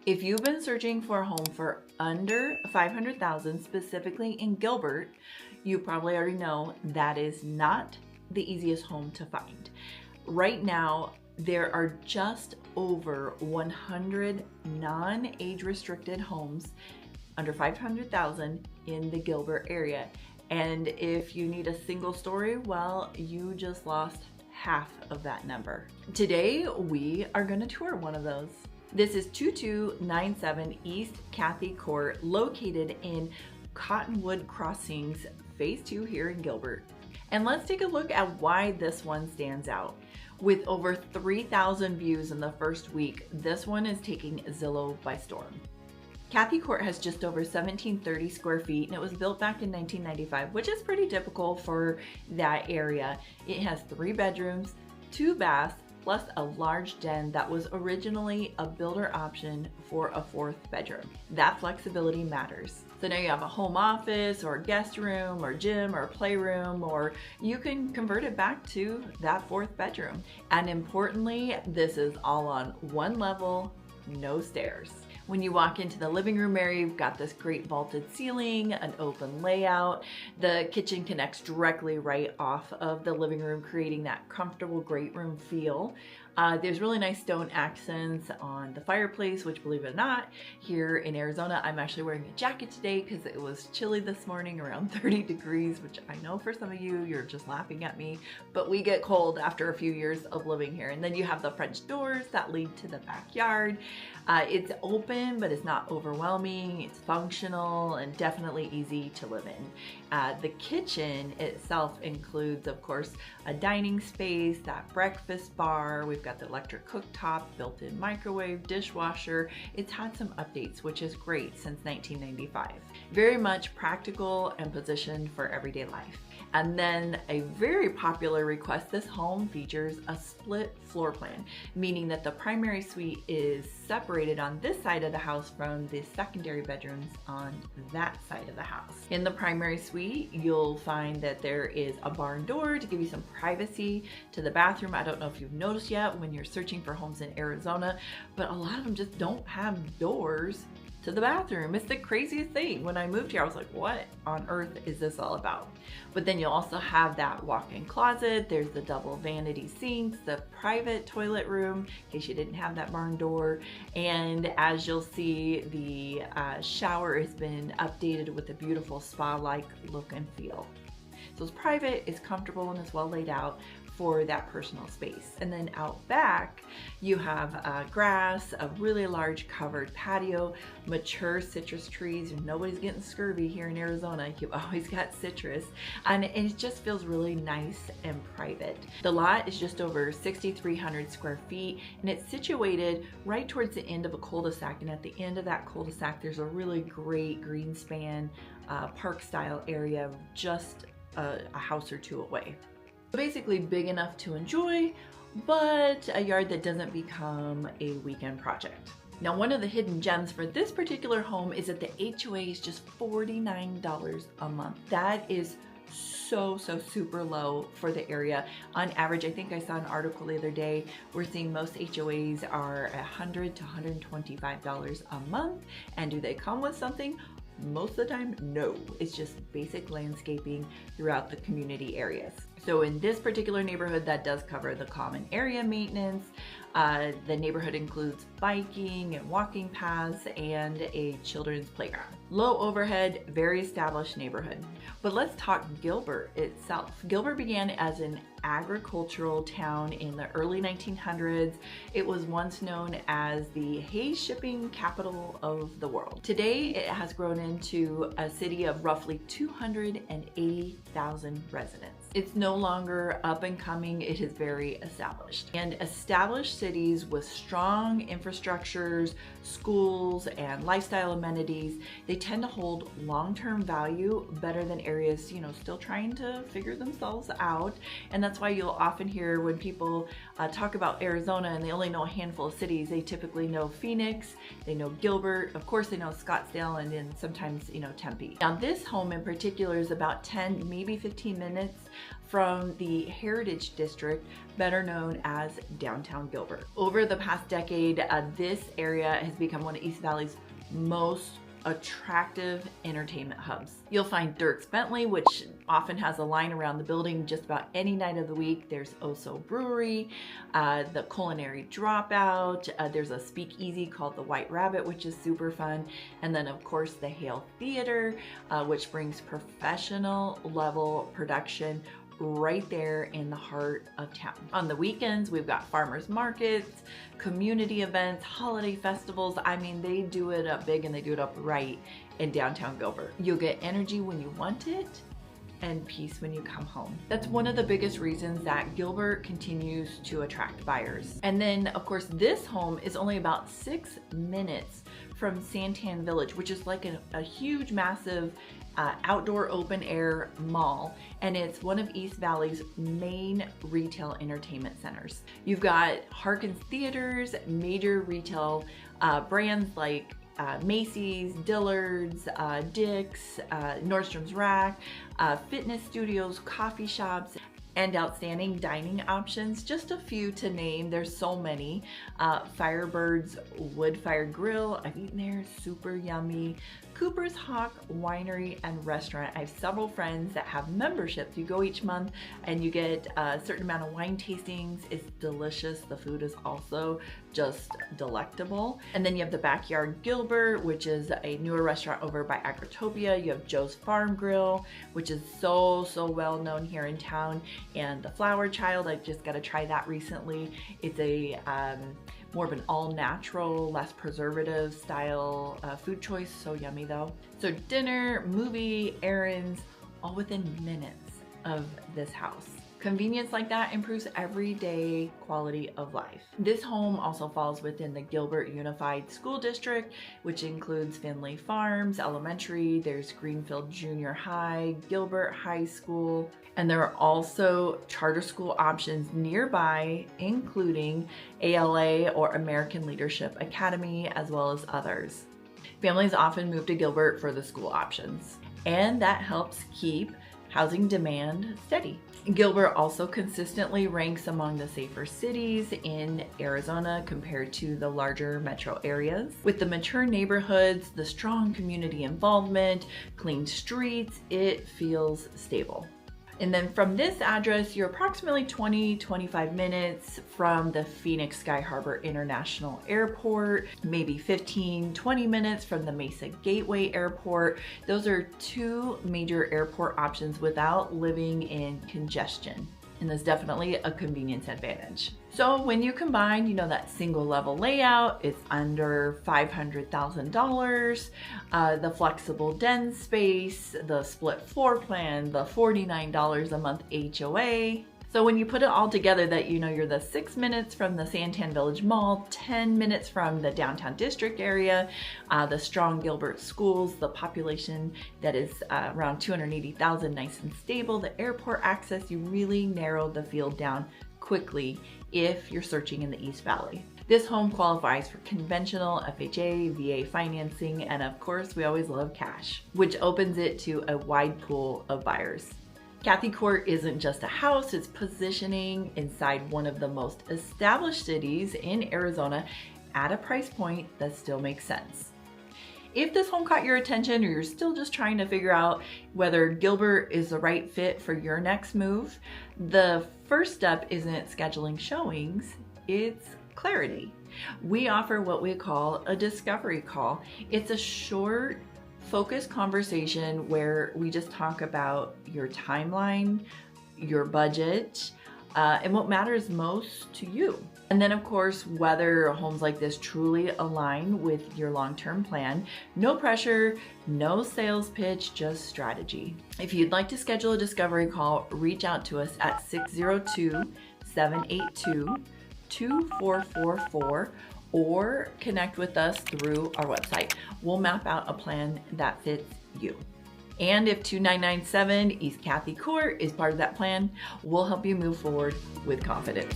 If you've been searching for a home for under $500,000, specifically in Gilbert, you probably already know that is not the easiest home to find. Right now, there are just over 100 non-age restricted homes under 500,000 in the Gilbert area. And if you need a single story, well, you just lost half of that number. Today, we are going to tour one of those. This is 2297 East Cathy Court, located in Cottonwood Crossings Phase II here in Gilbert. And let's take a look at why this one stands out. With over 3,000 views in the first week, this one is taking Zillow by storm. Cathy Court has just over 1,730 square feet, and it was built back in 1995, which is pretty typical for that area. It has 3 bedrooms, 2 baths, plus a large den that was originally a builder option for a 4th bedroom. That flexibility matters. So now you have a home office or a guest room or gym or playroom, or you can convert it back to that 4th bedroom. And importantly, this is all on one level, no stairs. When you walk into the living room area, you've got this great vaulted ceiling, an open layout. The kitchen connects directly right off of the living room, creating that comfortable great room feel. There's really nice stone accents on the fireplace, which, believe it or not, here in Arizona, I'm actually wearing a jacket today because it was chilly this morning, around 30 degrees, which I know for some of you, you're just laughing at me, but we get cold after a few years of living here. And then you have the French doors that lead to the backyard. It's open, but it's not overwhelming. It's functional and definitely easy to live in. The kitchen itself includes, of course, a dining space, that breakfast bar. We've got the electric cooktop, built-in microwave, dishwasher. It's had some updates, which is great, since 1995. Very much practical and positioned for everyday life. And then a very popular request, this home features a split floor plan, meaning that the primary suite is separated on this side of the house from the secondary bedrooms on that side of the house. In the primary suite, you'll find that there is a barn door to give you some privacy to the bathroom. I don't know if you've noticed yet when you're searching for homes in Arizona, but a lot of them just don't have doors to the bathroom. It's the craziest thing. When I moved here, I was like, what on earth is this all about? But then you'll also have that walk-in closet. There's the double vanity sinks, the private toilet room, in case you didn't have that barn door. And as you'll see, the shower has been updated with a beautiful spa-like look and feel. So it's private, it's comfortable, and it's well laid out for that personal space. And then out back, you have grass, a really large covered patio, mature citrus trees. Nobody's getting scurvy here in Arizona. You've always got citrus, and it just feels really nice and private. The lot is just over 6,300 square feet, and it's situated right towards the end of a cul-de-sac. And at the end of that cul-de-sac, there's a really great green span park style area, just a house or two away. Basically big enough to enjoy, but a yard that doesn't become a weekend project. Now, one of the hidden gems for this particular home is that the HOA is just $49 a month. That is so super low for the area. On average, I think I saw an article the other day, we're seeing most HOAs are $100 to $125 a month. And do they come with something? Most of the time, no. It's just basic landscaping throughout the community areas. So in this particular neighborhood, that does cover the common area maintenance. The neighborhood includes biking and walking paths and a children's playground. Low overhead, very established neighborhood. But let's talk Gilbert itself. Gilbert began as an agricultural town in the early 1900s. It was once known as the hay shipping capital of the world. Today, it has grown into a city of roughly 280,000 residents. It's no longer up and coming, it is very established. And established cities with strong infrastructures, schools, and lifestyle amenities, they tend to hold long-term value better than areas, still trying to figure themselves out. And that's why you'll often hear when people talk about Arizona and they only know a handful of cities, they typically know Phoenix, they know Gilbert, of course they know Scottsdale, and then sometimes, Tempe. Now this home in particular is about 10, maybe 15 minutes from the Heritage District, better known as Downtown Gilbert. Over the past decade, this area has become one of East Valley's most attractive entertainment hubs. You'll find Dirk's Bentley, which often has a line around the building just about any night of the week. There's Oso Brewery, the Culinary Dropout, there's a speakeasy called the White Rabbit, which is super fun, and then of course the Hale Theater, which brings professional level production right there in the heart of town. On the weekends, we've got farmers markets, community events, holiday festivals. I mean, they do it up big and they do it up right in downtown Gilbert. You'll get energy when you want it and peace when you come home. That's one of the biggest reasons that Gilbert continues to attract buyers. And then of course, this home is only about 6 minutes from Santan Village, which is like a huge, massive outdoor open air mall, and it's one of East Valley's main retail entertainment centers. You've got Harkins Theaters, major retail brands like Macy's, Dillard's, Dick's, Nordstrom's Rack, fitness studios, coffee shops, and outstanding dining options. Just a few to name, there's so many. Firebird's wood-fired grill, I've eaten there, super yummy. Cooper's Hawk Winery and Restaurant. I have several friends that have memberships. You go each month and you get a certain amount of wine tastings. It's delicious. The food is also just delectable. And then you have the Backyard Gilbert, which is a newer restaurant over by Agritopia. You have Joe's Farm Grill, which is so well known here in town. And the Flower Child, I just got to try that recently. It's a more of an all-natural, less preservative style food choice. So yummy though. So dinner, movie, errands, all within minutes of this house. Convenience like that improves everyday quality of life. This home also falls within the Gilbert Unified School District, which includes Finley Farms Elementary, there's Greenfield Junior High, Gilbert High School, and there are also charter school options nearby, including ALA or American Leadership Academy, as well as others. Families often move to Gilbert for the school options, and that helps keep housing demand steady. Gilbert also consistently ranks among the safer cities in Arizona compared to the larger metro areas. With the mature neighborhoods, the strong community involvement, clean streets, it feels stable. And then from this address, you're approximately 20-25 minutes from the Phoenix Sky Harbor International Airport, maybe 15-20 minutes from the Mesa Gateway Airport. Those are two major airport options without living in congestion. And there's definitely a convenience advantage. So when you combine, you know, that single level layout, it's under $500,000, the flexible den space, the split floor plan, the $49 a month HOA. So when you put it all together that, you know, you're the 6 minutes from the Santan Village Mall, 10 minutes from the downtown district area, the strong Gilbert schools, the population that is around 280,000, nice and stable, the airport access, you really narrowed the field down quickly if you're searching in the East Valley. This home qualifies for conventional FHA, VA financing, and of course, we always love cash, which opens it to a wide pool of buyers. Cathy Court isn't just a house, it's positioning inside one of the most established cities in Arizona at a price point that still makes sense. If this home caught your attention or you're still just trying to figure out whether Gilbert is the right fit for your next move, the first step isn't scheduling showings, it's clarity. We offer what we call a discovery call. It's a short, focused conversation where we just talk about your timeline, your budget, and what matters most to you. And then of course, whether homes like this truly align with your long-term plan. No pressure, no sales pitch, just strategy. If you'd like to schedule a discovery call, reach out to us at 602-782-2444 or connect with us through our website. We'll map out a plan that fits you. And if 2997 East Cathy Court is part of that plan, we'll help you move forward with confidence.